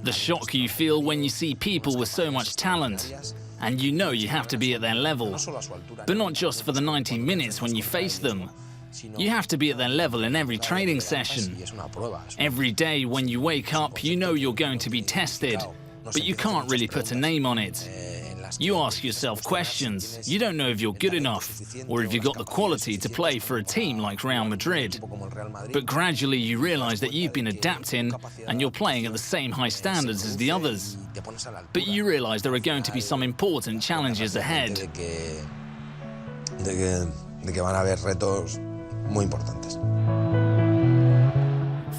The shock you feel when you see people with so much talent, and you know you have to be at their level. But not just for the 90 minutes when you face them. You have to be at their level in every training session. Every day when you wake up, you know you're going to be tested, but you can't really put a name on it. You ask yourself questions. You don't know if you're good enough, or if you've got the quality to play for a team like Real Madrid. But gradually you realize that you've been adapting, and you're playing at the same high standards as the others. But you realize there are going to be some important challenges ahead.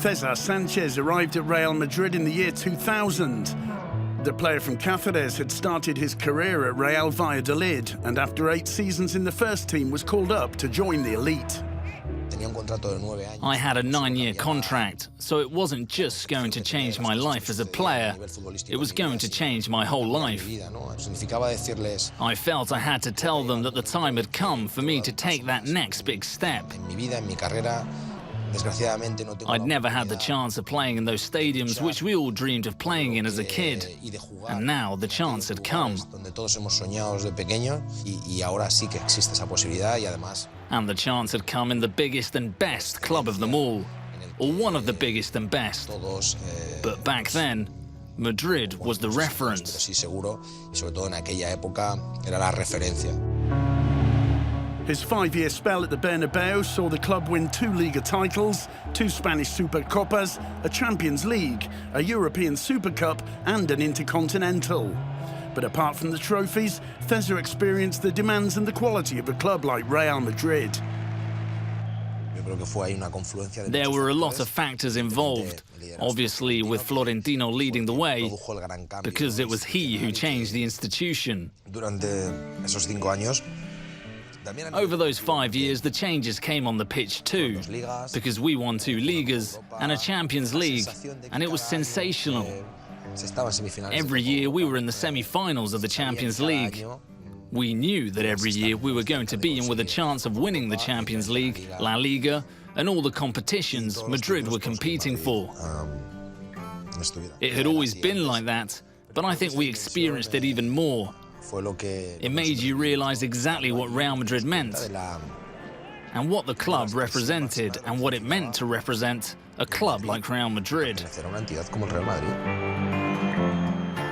César Sanchez arrived at Real Madrid in the year 2000. The player from Cáceres had started his career at Real Valladolid, and after 8 seasons in the first team was called up to join the elite. I had a 9-year contract, so it wasn't just going to change my life as a player, it was going to change my whole life. I felt I had to tell them that the time had come for me to take that next big step. I'd never had the chance of playing in those stadiums which we all dreamed of playing in as a kid, and now the chance had come. And the chance had come in the biggest and best club of them all, or one of the biggest and best. But back then, Madrid was the reference. His 5-year spell at the Bernabeu saw the club win 2 Liga titles, 2 Spanish Supercopas, a Champions League, a European Super Cup and an Intercontinental. But apart from the trophies, César experienced the demands and the quality of a club like Real Madrid. There were a lot of factors involved, obviously with Florentino leading the way, because it was he who changed the institution. Over those 5 years, the changes came on the pitch too, because we won 2 Ligas and a Champions League, and it was sensational. Every year we were in the semi-finals of the Champions League. We knew that every year we were going to be in with a chance of winning the Champions League, La Liga, and all the competitions Madrid were competing for. It had always been like that, but I think we experienced it even more. It made you realize exactly what Real Madrid meant, and what the club represented, and what it meant to represent a club like Real Madrid.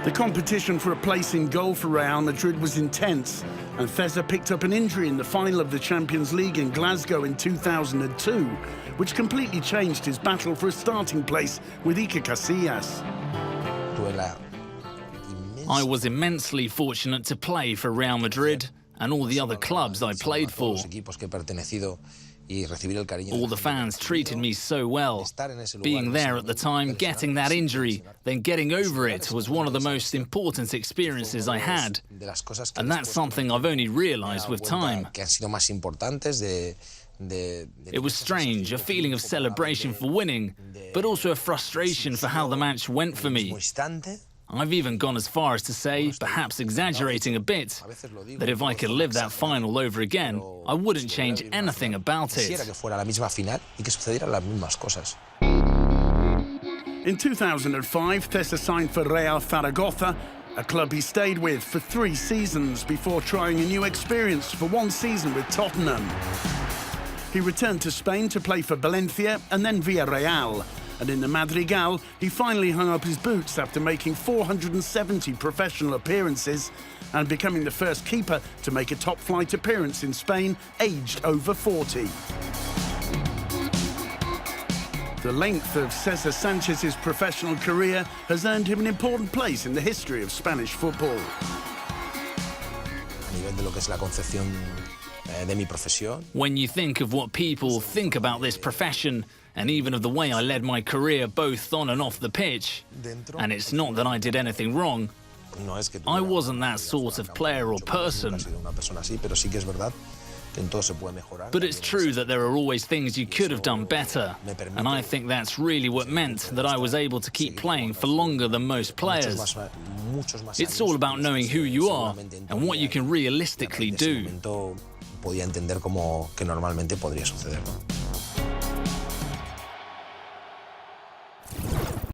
The competition for a place in goal for Real Madrid was intense, and César picked up an injury in the final of the Champions League in Glasgow in 2002, which completely changed his battle for a starting place with Iker Casillas. I was immensely fortunate to play for Real Madrid and all the other clubs I played for. All the fans treated me so well. Being there at the time, getting that injury, then getting over it was one of the most important experiences I had. And that's something I've only realized with time. It was strange, a feeling of celebration for winning, but also a frustration for how the match went for me. I've even gone as far as to say, perhaps exaggerating a bit, that if I could live that final over again, I wouldn't change anything about it. In 2005, César signed for Real Zaragoza, a club he stayed with for 3 seasons before trying a new experience for 1 season with Tottenham. He returned to Spain to play for Valencia and then Villarreal. And in the Madrigal, he finally hung up his boots after making 470 professional appearances and becoming the first keeper to make a top-flight appearance in Spain, aged over 40. The length of César Sanchez's professional career has earned him an important place in the history of Spanish football. When you think of what people think about this profession, and even of the way I led my career both on and off the pitch, and it's not that I did anything wrong, I wasn't that sort of player or person. But it's true that there are always things you could have done better, and I think that's really what meant that I was able to keep playing for longer than most players. It's all about knowing who you are and what you can realistically do.